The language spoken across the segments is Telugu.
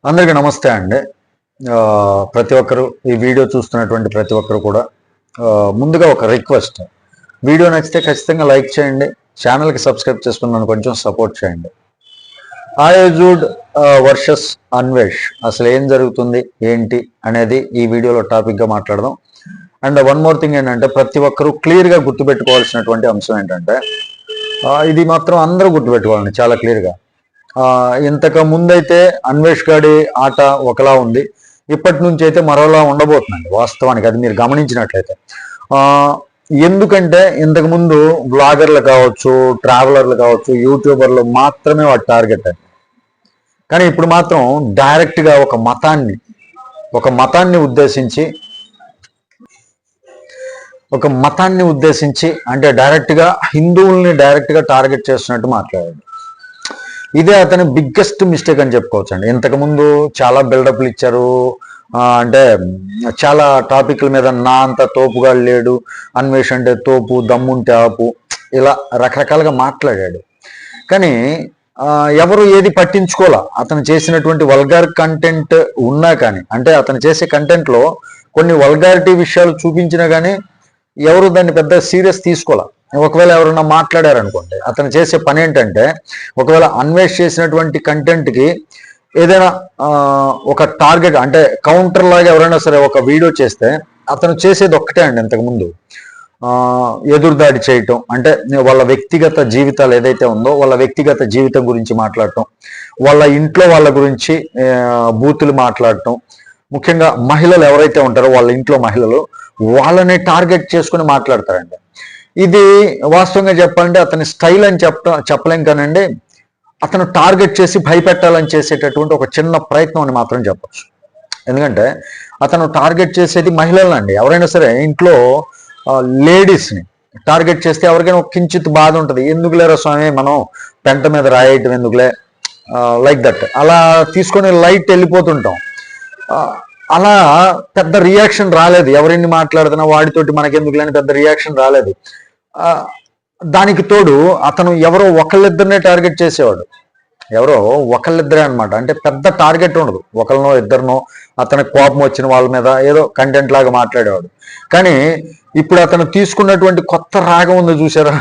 అందరికీ నమస్తే అండి. ప్రతి ఒక్కరు ఈ వీడియో చూస్తున్నటువంటి ప్రతి ఒక్కరు కూడా ముందుగా ఒక రిక్వెస్ట్, వీడియో నచ్చితే ఖచ్చితంగా లైక్ చేయండి, ఛానల్కి సబ్స్క్రైబ్ చేసుకుని నన్ను కొంచెం సపోర్ట్ చేయండి. ఆయుజుడ్ వర్సెస్ అన్వేష్ అసలు ఏం జరుగుతుంది ఏంటి అనేది ఈ వీడియోలో టాపిక్గా మాట్లాడదాం. అండ్ వన్ మోర్ థింగ్ ఏంటంటే, ప్రతి ఒక్కరూ క్లియర్గా గుర్తుపెట్టుకోవాల్సినటువంటి అంశం ఏంటంటే, ఇది మాత్రం అందరూ గుర్తుపెట్టుకోవాలండి చాలా క్లియర్గా. ఇంతకు ముందైతే అన్వేష్ గాడి ఆట ఒకలా ఉంది, ఇప్పటి నుంచి అయితే మరోలా ఉండబోతుందండి వాస్తవానికి. అది మీరు గమనించినట్లయితే, ఎందుకంటే ఇంతకుముందు బ్లాగర్లు కావచ్చు, ట్రావెలర్లు కావచ్చు, యూట్యూబర్లు మాత్రమే వాటి టార్గెట్ అండి. కానీ ఇప్పుడు మాత్రం డైరెక్ట్గా ఒక మతాన్ని ఉద్దేశించి అంటే డైరెక్ట్గా హిందువుల్ని డైరెక్ట్గా టార్గెట్ చేస్తున్నట్టు మాట్లాడాడు. ఇదే అతని బిగ్గెస్ట్ మిస్టేక్ అని చెప్పుకోవచ్చు అండి. ఇంతకుముందు చాలా బిల్డప్లు ఇచ్చారు, అంటే చాలా టాపిక్ల మీద నా అంత తోపుగా లేడు, అన్వేష్ అంటే తోపు, దమ్ముంటే ఆపు, ఇలా రకరకాలుగా మాట్లాడాడు. కానీ ఎవరు ఏది పట్టించుకోలే. అతను చేసినటువంటి వల్గార్ కంటెంట్ ఉన్నా కానీ, అంటే అతను చేసే కంటెంట్లో కొన్ని వల్గారిటీ విషయాలు చూపించినా కానీ ఎవరు దాన్ని పెద్ద సీరియస్ తీసుకోలే. ఒకవేళ ఎవరన్నా మాట్లాడారనుకోండి, అతను చేసే పని ఏంటంటే, ఒకవేళ అన్వేష్ చేసినటువంటి కంటెంట్కి ఏదైనా ఒక టార్గెట్ అంటే కౌంటర్ లాగా ఎవరైనా సరే ఒక వీడియో చేస్తే అతను చేసేది ఒక్కటే అండి. ఇంతకుముందు ఎదురుదాడి చేయటం, అంటే వాళ్ళ వ్యక్తిగత జీవితాలు ఏదైతే ఉందో వాళ్ళ వ్యక్తిగత జీవితం గురించి మాట్లాడటం, వాళ్ళ ఇంట్లో వాళ్ళ గురించి బూతులు మాట్లాడటం, ముఖ్యంగా మహిళలు ఎవరైతే ఉంటారో వాళ్ళ ఇంట్లో మహిళలు, వాళ్ళని టార్గెట్ చేసుకుని మాట్లాడతారండి. ఇది వాస్తవంగా చెప్పాలంటే అతని స్టైల్ అని చెప్పలేం కానండి, అతను టార్గెట్ చేసి భయపెట్టాలని చేసేటటువంటి ఒక చిన్న ప్రయత్నం అని మాత్రం చెప్పచ్చు. ఎందుకంటే అతను టార్గెట్ చేసేది మహిళలండి. ఎవరైనా సరే ఇంట్లో లేడీస్ని టార్గెట్ చేస్తే ఎవరికైనా ఒక కించిత్ బాధ ఉంటుంది. ఎందుకులేరా స్వామి మనం పెంట మీద రాయటం ఎందుకులే, లైక్ దట్ అలా తీసుకొని లైట్ వెళ్ళిపోతుంటాం. అలా పెద్ద రియాక్షన్ రాలేదు. ఎవరిని మాట్లాడుతున్నా వాడితోటి మనకెందుకులేని పెద్ద రియాక్షన్ రాలేదు. దానికి తోడు అతను ఎవరో ఒకళ్ళిద్దరినే టార్గెట్ చేసేవాడు. ఎవరో ఒకళ్ళిద్దరే అనమాట. అంటే పెద్ద టార్గెట్ ఉండదు, ఒకరినో ఇద్దరినో అతనికి కోపం వచ్చిన వాళ్ళ మీద ఏదో కంటెంట్ లాగా మాట్లాడేవాడు. కానీ ఇప్పుడు అతను తీసుకున్నటువంటి కొత్త రాగం ఉంది చూసారా,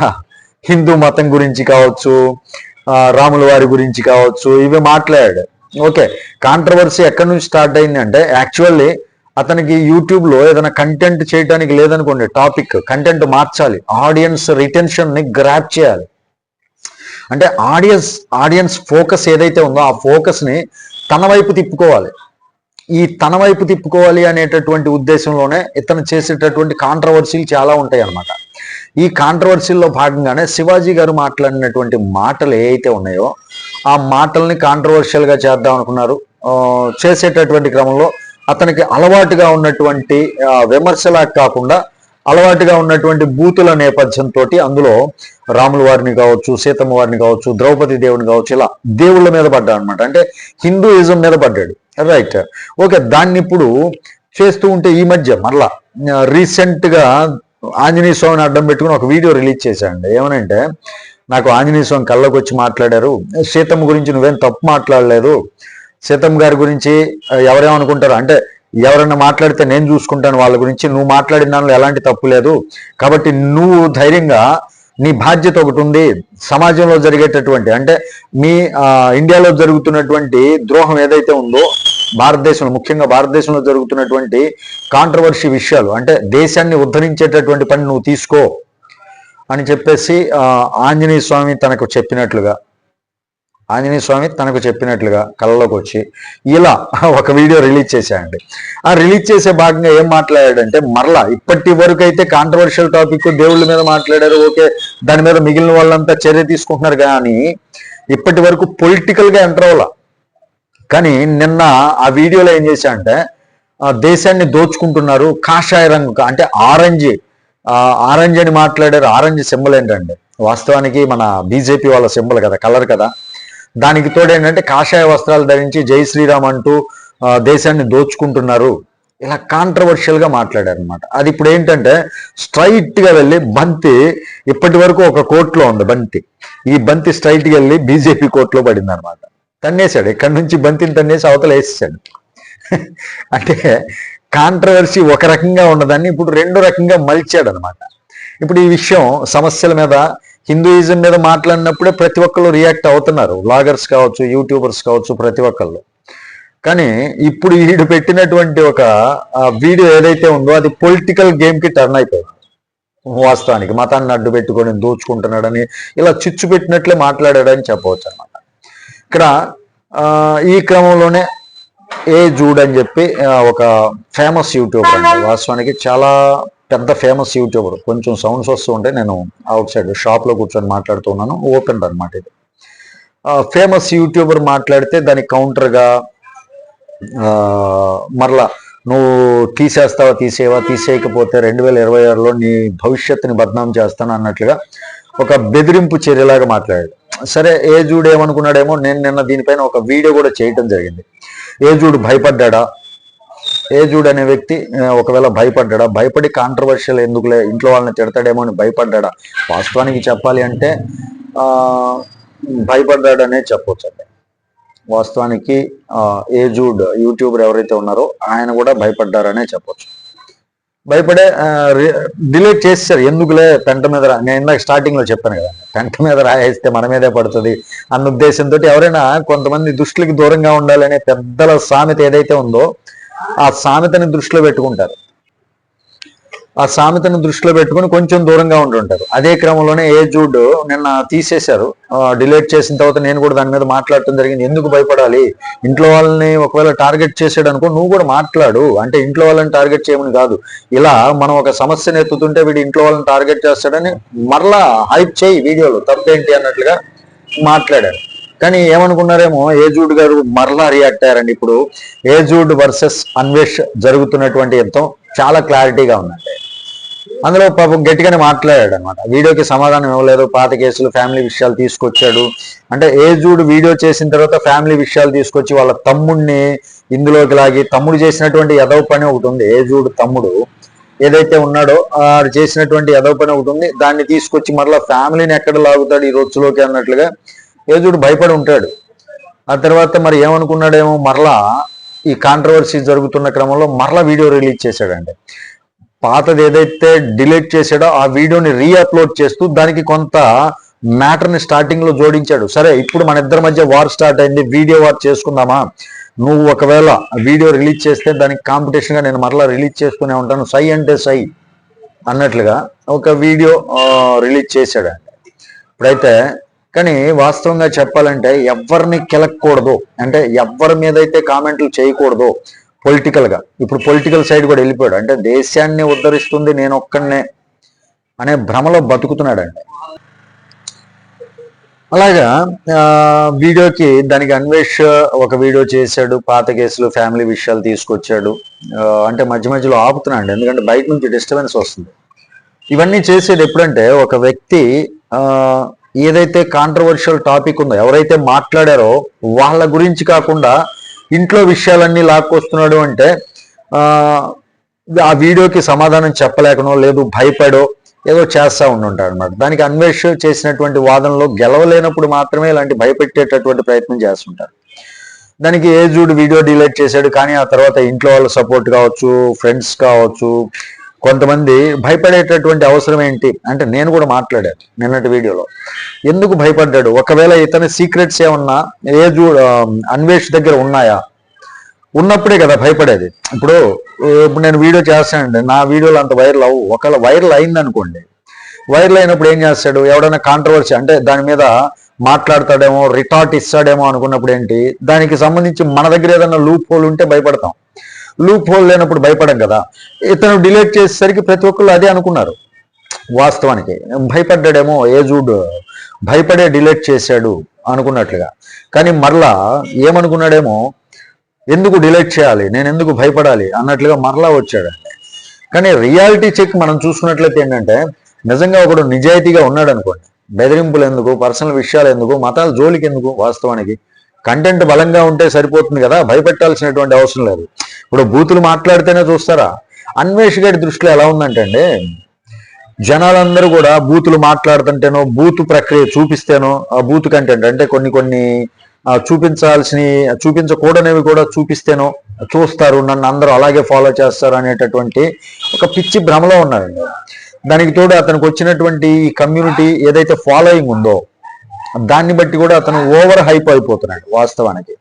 హిందూ మతం గురించి కావచ్చు, రాముల వారి గురించి కావచ్చు, ఇవి మాట్లాడాడు. ఓకే, కాంట్రవర్సీ ఎక్కడి నుంచి స్టార్ట్ అయింది అంటే, యాక్చువల్లీ అతనికి యూట్యూబ్లో ఏదైనా కంటెంట్ చేయడానికి లేదనుకోండి, టాపిక్ కంటెంట్ మార్చాలి, ఆడియన్స్ రిటెన్షన్ని గ్రాప్ చేయాలి. అంటే ఆడియన్స్ ఫోకస్ ఏదైతే ఉందో ఆ ఫోకస్ని తన వైపు తిప్పుకోవాలి. ఈ తన వైపు తిప్పుకోవాలి అనేటటువంటి ఉద్దేశంలోనే ఇతను చేసేటటువంటి కాంట్రవర్సీలు చాలా ఉంటాయి అన్నమాట. ఈ కాంట్రవర్సీల్లో భాగంగానే శివాజీ గారు మాట్లాడినటువంటి మాటలు ఏవైతే ఉన్నాయో ఆ మాటల్ని కాంట్రవర్షియల్గా చేద్దాం అనుకున్నారు. చేసేటటువంటి క్రమంలో అతనికి అలవాటుగా ఉన్నటువంటి విమర్శలా కాకుండా అలవాటుగా ఉన్నటువంటి బూతుల నేపథ్యంతో అందులో రాముల వారిని కావచ్చు, సీతమ్మ వారిని కావచ్చు, ద్రౌపది దేవుని కావచ్చు, ఇలా దేవుళ్ళ మీద పడ్డాడు అనమాట. అంటే హిందూయిజం మీద పడ్డాడు. Right, okay. దాన్ని ఇప్పుడు చేస్తూ ఉంటే ఈ మధ్య మరలా రీసెంట్గా ఆంజనేయ స్వామిని అడ్డం పెట్టుకుని ఒక వీడియో రిలీజ్ చేశాడు. ఏమనంటే, నాకు ఆంజనేయ స్వామి కళ్ళకు వచ్చి మాట్లాడారు, సీతమ్మ గురించి నువ్వేం తప్పు మాట్లాడలేదు, సీతమ్మ గారి గురించి ఎవరేమనుకుంటారు అంటే, ఎవరైనా మాట్లాడితే నేను చూసుకుంటాను వాళ్ళ గురించి, నువ్వు మాట్లాడిన దానిలో ఎలాంటి తప్పు లేదు, కాబట్టి నువ్వు ధైర్యంగా, నీ బాధ్యత ఒకటి ఉంది, సమాజంలో జరిగేటటువంటి అంటే మీ ఇండియాలో జరుగుతున్నటువంటి ద్రోహం ఏదైతే ఉందో భారతదేశంలో, ముఖ్యంగా భారతదేశంలో జరుగుతున్నటువంటి కాంట్రవర్సీ విషయాలు, అంటే దేశాన్ని ఉద్ధరించేటటువంటి పని నువ్వు తీసుకో అని చెప్పేసి ఆంజనేయ స్వామి తనకు చెప్పినట్లుగా కళ్ళలోకి వచ్చి ఇలా ఒక వీడియో రిలీజ్ చేశాడండి. ఆ రిలీజ్ చేసే భాగంగా ఏం మాట్లాడాడంటే, మరలా ఇప్పటి వరకు అయితే కాంట్రవర్షియల్ టాపిక్ దేవుళ్ళ మీద మాట్లాడారు, ఓకే, దాని మీద మిగిలిన వాళ్ళంతా చర్య తీసుకుంటున్నారు. కానీ ఇప్పటి వరకు పొలిటికల్గా ఎంటర్ అవ్వాల. కానీ నిన్న ఆ వీడియోలో ఏం చేశాడంటే, దేశాన్ని దోచుకుంటున్నారు, కాషాయ రంగు అంటే ఆరెంజ్ అని మాట్లాడారు. ఆరెంజ్ సింబల్ ఏంటండి, వాస్తవానికి మన బీజేపీ వాళ్ళ సింబల్ కదా, కలర్ కదా. దానికి తోడు ఏంటంటే కాషాయ వస్త్రాలు ధరించి జై శ్రీరామ్ అంటూ దేశాన్ని దోచుకుంటున్నారు, ఇలా కాంట్రవర్షియల్గా మాట్లాడారు అనమాట. అది ఇప్పుడు ఏంటంటే స్ట్రైట్గా వెళ్ళి బంతి, ఇప్పటి వరకు ఒక కోర్టులో ఉంది బంతి, ఈ బంతి స్ట్రైట్గా వెళ్ళి బీజేపీ కోర్టులో పడింది అనమాట. తన్నేశాడు, ఇక్కడి నుంచి బంతిని తన్నేసి అవతల వేసేసాడు. అంటే కాంట్రవర్సీ ఒక రకంగా ఉన్నదాన్ని ఇప్పుడు రెండు రకంగా మలిచాడు అనమాట. ఇప్పుడు ఈ విషయం సమస్యల మీద, హిందూయిజం మీద మాట్లాడినప్పుడే ప్రతి ఒక్కళ్ళు రియాక్ట్ అవుతున్నారు, వ్లాగర్స్ కావచ్చు, యూట్యూబర్స్ కావచ్చు, ప్రతి ఒక్కళ్ళు. కానీ ఇప్పుడు వీడు పెట్టినటువంటి ఒక వీడియో ఏదైతే ఉందో అది పొలిటికల్ గేమ్కి టర్న్ అయిపోయింది. వాస్తవానికి మతాన్ని అడ్డు పెట్టుకొని దోచుకుంటున్నాడని ఇలా చిచ్చు పెట్టినట్లే మాట్లాడాడని చెప్పవచ్చు అనమాట. ఇక్కడ ఈ క్రమంలోనే జూడ్ అని చెప్పి ఒక ఫేమస్ యూట్యూబర్ అండి, వాస్తవానికి చాలా పెద్ద ఫేమస్ యూట్యూబర్. కొంచెం సౌండ్స్ వస్తూ ఉంటే నేను అవుట్ సైడ్ షాప్లో కూర్చొని మాట్లాడుతున్నాను, ఓపెన్ అనమాట ఇది. ఫేమస్ యూట్యూబర్ మాట్లాడితే దానికి కౌంటర్గా మరలా నువ్వు తీసేస్తావా, తీసేయకపోతే 2026లో నీ భవిష్యత్తుని బద్నాం చేస్తాను అన్నట్లుగా ఒక బెదిరింపు చర్యలాగా మాట్లాడాడు. సరే, జూడ్ ఏమనుకున్నాడేమో, నేను నిన్న దీనిపైన ఒక వీడియో కూడా చేయటం జరిగింది. జూడ్ భయపడ్డా, జూడ్ అనే వ్యక్తి ఒకవేళ భయపడ్డా, భయపడి కాంట్రవర్షియల్ ఎందుకులే ఇంట్లో వాళ్ళని తిడతాడేమో అని భయపడ్డా? వాస్తవానికి చెప్పాలి అంటే భయపడ్డాడనే చెప్పొచ్చు అండి. వాస్తవానికి జూడ్ యూట్యూబర్ ఎవరైతే ఉన్నారో ఆయన కూడా భయపడ్డారనే చెప్పొచ్చు. భయపడే డిలీట్ చేశారు. ఎందుకులే పెంట మీద నేను ఇందాక స్టార్టింగ్ లో చెప్పాను కదా, పెంట మీద రాయేస్తే మన మీదే పడుతుంది అన్న ఉద్దేశంతో ఎవరైనా కొంతమంది దుష్టులకి దూరంగా ఉండాలనే పెద్దల సామెత ఏదైతే ఉందో ఆ సామెతని దృష్టిలో పెట్టుకుంటారు. ఆ సామెతను దృష్టిలో పెట్టుకుని కొంచెం దూరంగా ఉంటుంటారు. అదే క్రమంలోనే జూడ్ నిన్న తీసేశారు. డిలీట్ చేసిన తర్వాత నేను కూడా దాని మీద మాట్లాడటం జరిగింది. ఎందుకు భయపడాలి, ఇంట్లో వాళ్ళని ఒకవేళ టార్గెట్ చేసాడు అనుకో, నువ్వు కూడా మాట్లాడు. అంటే ఇంట్లో వాళ్ళని టార్గెట్ చేయమని కాదు, ఇలా మనం ఒక సమస్యను ఎత్తుతుంటే వీడు ఇంట్లో వాళ్ళని టార్గెట్ చేస్తాడని మరలా హైప్ చేయి వీడియోలు, తప్పేంటి అన్నట్లుగా మాట్లాడారు. కానీ ఏమనుకున్నారేమో, జూడ్ గారు మరలా రియాక్ట్ అయ్యారండి. ఇప్పుడు జూడ్ వర్సెస్ అన్వేష్ జరుగుతున్నటువంటి యుద్ధం చాలా క్లారిటీగా ఉందండి. అందులో పాపం గట్టిగానే మాట్లాడాడు అనమాట. వీడియోకి సమాధానం ఇవ్వలేదు, పాత కేసులు, ఫ్యామిలీ విషయాలు తీసుకొచ్చాడు. అంటే జూడ్ వీడియో చేసిన తర్వాత ఫ్యామిలీ విషయాలు తీసుకొచ్చి వాళ్ళ తమ్ముడిని ఇందులోకి లాగి, తమ్ముడు చేసినటువంటి ఎదవ పని ఒకటి ఉంది, జూడ్ తమ్ముడు ఏదైతే ఉన్నాడో చేసినటువంటి ఎదవ పని ఒకటి ఉంది, దాన్ని తీసుకొచ్చి మరలా ఫ్యామిలీని ఎక్కడ లాగుతాడు ఈ రోజులోకి అన్నట్లుగా జూడ్ భయపడి ఉంటాడు. ఆ తర్వాత మరి ఏమనుకున్నాడేమో, మరలా ఈ కాంట్రవర్సీ జరుగుతున్న క్రమంలో మరలా వీడియో రిలీజ్ చేశాడండి. పాతది ఏదైతే డిలీట్ చేశాడో ఆ వీడియోని రీఅప్లోడ్ చేస్తూ దానికి కొంత మ్యాటర్ని స్టార్టింగ్ లో జోడించాడు. సరే, ఇప్పుడు మన ఇద్దరి మధ్య వార్ స్టార్ట్ అయింది, వీడియో వార్ చేసుకుందామా, నువ్వు ఒకవేళ వీడియో రిలీజ్ చేస్తే దానికి కాంపిటీషన్ గా నేను మరలా రిలీజ్ చేసుకునే ఉంటాను, సై అంటే సై అన్నట్లుగా ఒక వీడియో రిలీజ్ చేశాడండి. ఇప్పుడైతే కానీ వాస్తవంగా చెప్పాలంటే ఎవరిని కెలక్కూడదు, అంటే ఎవరి మీద అయితే కామెంట్లు చేయకూడదు పొలిటికల్ గా. ఇప్పుడు పొలిటికల్ సైడ్ కూడా వెళ్ళిపోయాడు. అంటే దేశాన్ని ఉద్ధరిస్తుంది నేను ఒక్కనే అనే భ్రమలో బతుకుతున్నాడండి. అలాగా వీడియోకి దానికి అన్వేష్ ఒక వీడియో చేశాడు, పాత కేసులు, ఫ్యామిలీ విషయాలు తీసుకొచ్చాడు. అంటే మధ్య మధ్యలో ఆపుతున్నాడు, ఎందుకంటే బయట నుంచి డిస్టర్బెన్స్ వస్తుంది. ఇవన్నీ చేసేది ఎప్పుడంటే ఒక వ్యక్తి ఏదైతే కాంట్రవర్షియల్ టాపిక్ ఉందో, ఎవరైతే మాట్లాడారో వాళ్ళ గురించి కాకుండా ఇంట్లో విషయాలన్నీ లాక్కొస్తున్నాడు. అంటే ఆ వీడియోకి సమాధానం చెప్పలేకనో లేదు భయపడో ఏదో చేస్తూ ఉండుంటాడు అనమాట. దానికి అన్వేష్ చేసినటువంటి వాదనలో గెలవలేనప్పుడు మాత్రమే ఇలాంటి భయపెట్టేటటువంటి ప్రయత్నం చేస్తుంటారు. దానికి జూడ్ వీడియో డిలీట్ చేశాడు. కానీ ఆ తర్వాత ఇంట్లో వాళ్ళ సపోర్ట్ కావచ్చు, ఫ్రెండ్స్ కావచ్చు, కొంతమంది భయపడేటటువంటి అవసరం ఏంటి అంటే, నేను కూడా మాట్లాడాను నిన్నటి వీడియోలో. ఎందుకు భయపడ్డాడు, ఒకవేళ ఇతని సీక్రెట్స్ ఏమన్నా అన్వేష్ దగ్గర ఉన్నాయా, ఉన్నప్పుడే కదా భయపడేది. ఇప్పుడు నేను వీడియో చేస్తానండి, నా వీడియోలు అంత వైరల్ అవ్వు. ఒకవేళ వైరల్ అయింది అనుకోండి, వైరల్ అయినప్పుడు ఏం చేస్తాడు, ఎవడైనా కాంట్రవర్సీ అంటే దాని మీద మాట్లాడతాడేమో, రిటార్ట్ ఇస్తాడేమో అనుకున్నప్పుడు ఏంటి, దానికి సంబంధించి మన దగ్గర ఏదైనా లూప్ హోల్ ఉంటే భయపడతాం. లూప్ హోల్ లేనప్పుడు భయపడం కదా. ఇతను డిలీట్ చేసేసరికి ప్రతి ఒక్కళ్ళు అదే అనుకున్నారు. వాస్తవానికి భయపడ్డాడేమో, జూడ్ భయపడే డిలీట్ చేశాడు అనుకున్నట్లుగా. కానీ మరలా ఏమనుకున్నాడేమో, ఎందుకు డిలీట్ చేయాలి, నేను ఎందుకు భయపడాలి అన్నట్లుగా మరలా వచ్చాడండి. కానీ రియాలిటీ చెక్ మనం చూసుకున్నట్లయితే ఏంటంటే, నిజంగా ఒకడు నిజాయితీగా ఉన్నాడు అనుకోండి, బెదిరింపులు ఎందుకు, పర్సనల్ విషయాలు ఎందుకు, మతాల జోలికి ఎందుకు, వాస్తవానికి కంటెంట్ బలంగా ఉంటే సరిపోతుంది కదా, భయపెట్టాల్సినటువంటి అవసరం లేదు. ఇప్పుడు బూతులు మాట్లాడితేనే చూస్తారా. అన్వేష్ గారి దృష్టిలో ఎలా ఉందంటే అండి, జనాలందరూ కూడా బూతులు మాట్లాడుతుంటేనో, బూత్ ప్రక్రియ చూపిస్తేనో, ఆ బూత్ కంటెంట్ అంటే కొన్ని చూపించకూడనివి కూడా చూస్తారు, నన్ను అందరూ అలాగే ఫాలో చేస్తారు అనేటటువంటి ఒక పిచ్చి భ్రమలో ఉన్నారండి. దానికి తోడు అతనికి వచ్చినటువంటి ఈ కమ్యూనిటీ ఏదైతే ఫాలోయింగ్ ఉందో దాన్ని బట్టి కూడా అతను ఓవర్ హైప్ అయిపోతున్నాడు వాస్తవానికి.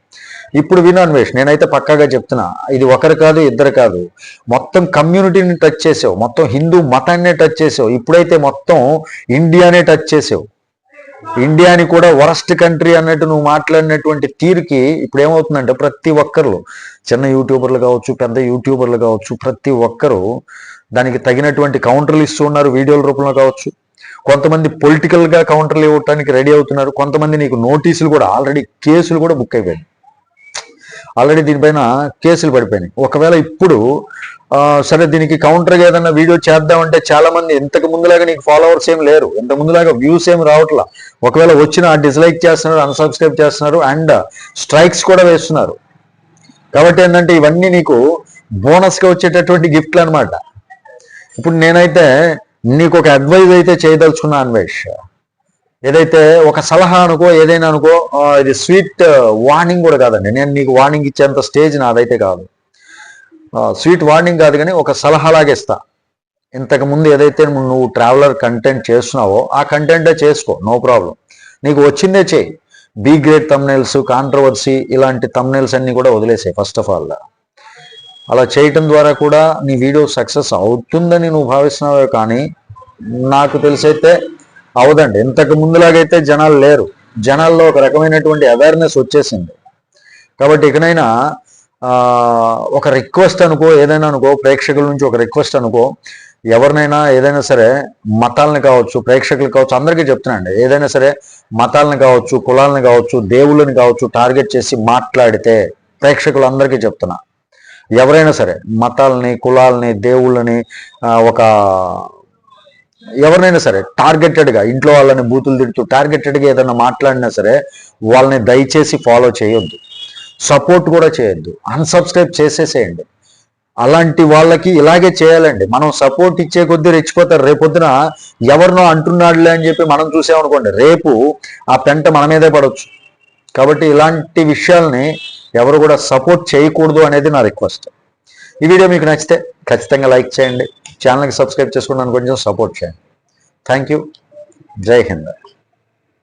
ఇప్పుడు అన్వేష్, నేనైతే పక్కాగా చెప్తున్నా, ఇది ఒకరు కాదు ఇద్దరు కాదు, మొత్తం కమ్యూనిటీని టచ్ చేసావు, మొత్తం హిందూ మతాన్నే టచ్ చేసావు, ఇప్పుడైతే మొత్తం ఇండియానే టచ్ చేసావు. ఇండియాని కూడా వరస్ట్ కంట్రీ అన్నట్టు నువ్వు మాట్లాడినటువంటి తీరుకి ఇప్పుడు ఏమవుతుందంటే ప్రతి ఒక్కరు, చిన్న యూట్యూబర్లు కావచ్చు, పెద్ద యూట్యూబర్లు కావచ్చు, ప్రతి ఒక్కరూ దానికి తగినటువంటి కౌంటర్లు ఇస్తూ ఉన్నారు, వీడియోల రూపంలో కావచ్చు. కొంతమంది పొలిటికల్గా కౌంటర్లు ఇవ్వడానికి రెడీ అవుతున్నారు, కొంతమంది నీకు నోటీసులు కూడా, ఆల్రెడీ కేసులు కూడా బుక్ అయిపోయాయి, ఆల్రెడీ దీనిపైన కేసులు పడిపోయినాయి. ఒకవేళ ఇప్పుడు సరే దీనికి కౌంటర్గా ఏదన్నా వీడియో చేద్దామంటే చాలా మంది ఇంతకు ముందులాగా నీకు ఫాలోవర్స్ ఏం లేరు, ఇంతకు ముందులాగా వ్యూస్ ఏం రావట్లా. ఒకవేళ వచ్చిన డిస్లైక్ చేస్తున్నారు, అన్సబ్స్క్రైబ్ చేస్తున్నారు, అండ్ స్ట్రైక్స్ కూడా వేస్తున్నారు. కాబట్టి ఏంటంటే ఇవన్నీ నీకు బోనస్గా వచ్చేటటువంటి గిఫ్ట్లు అనమాట. ఇప్పుడు నేనైతే నీకు ఒక అడ్వైజ్ అయితే చేయదలుచుకున్నా అన్వేష్, ఏదైతే ఒక సలహా అనుకో, ఏదైనా అనుకో, ఇది స్వీట్ వార్నింగ్ కూడా కాదండి, నేను నీకు వార్నింగ్ ఇచ్చేంత స్టేజ్ నాదైతే కాదు, స్వీట్ వార్నింగ్ కాదు, కానీ ఒక సలహాలాగా ఇస్తా. ఇంతకుముందు ఏదైతే నువ్వు ట్రావెలర్ కంటెంట్ చేస్తున్నావో ఆ కంటెంటే చేసుకో, నో ప్రాబ్లం, నీకు వచ్చిందే చేయి. బీ గ్రేట్ తమ్నైల్స్, కాంట్రవర్సీ ఇలాంటి తమ్నైల్స్ అన్ని కూడా వదిలేసాయి. ఫస్ట్ ఆఫ్ ఆల్ అలా చేయటం ద్వారా కూడా నీ వీడియో సక్సెస్ అవుతుందని నువ్వు భావిస్తున్నావే, కానీ నాకు తెలిసైతే అవదండి. ఇంతకు ముందులాగైతే జనాలు లేరు, జనాల్లో ఒక రకమైనటువంటి అవేర్నెస్ వచ్చేసింది. కాబట్టి ఇకనైనా ఒక రిక్వెస్ట్ అనుకో, ఏదైనా అనుకో, ప్రేక్షకుల నుంచి ఒక రిక్వెస్ట్ అనుకో, ఎవరినైనా ఏదైనా సరే, మతాలను కావచ్చు, ప్రేక్షకులు కావచ్చు, అందరికీ చెప్తున్నాండి, ఏదైనా సరే మతాలను కావచ్చు, కులాలను కావచ్చు, దేవుళ్ళని కావచ్చు టార్గెట్ చేసి మాట్లాడితే ప్రేక్షకులందరికీ చెప్తున్నా, ఎవరైనా సరే మతాలని, కులాలని, దేవుళ్ళని, ఎవరినైనా సరే టార్గెటెడ్గా ఇంట్లో వాళ్ళని బూతులు తిడుతూ టార్గెటెడ్గా ఏదైనా మాట్లాడినా సరే వాళ్ళని దయచేసి ఫాలో చేయొద్దు, సపోర్ట్ కూడా చేయొద్దు, అన్సబ్స్క్రైబ్ చేసేసేయండి. అలాంటి వాళ్ళకి ఇలాగే చేయాలండి. మనం సపోర్ట్ ఇచ్చే కొద్దీ రెచ్చిపోతారు. రేపొద్దున ఎవరినో అంటున్నాడులే అని చెప్పి మనం చూసామనుకోండి, రేపు ఆ పెంట మన మీదే పడవచ్చు. కాబట్టి ఇలాంటి విషయాల్ని ఎవరు కూడా సపోర్ట్ చేయకూడదు అనేది నా రిక్వెస్ట్. ఈ వీడియో మీకు నచ్చితే ఖచ్చితంగా లైక్ చేయండి, ఛానల్కి సబ్స్క్రైబ్ చేసుకుని కొంచెం సపోర్ట్ చేయండి. Thank you. జై హింద్.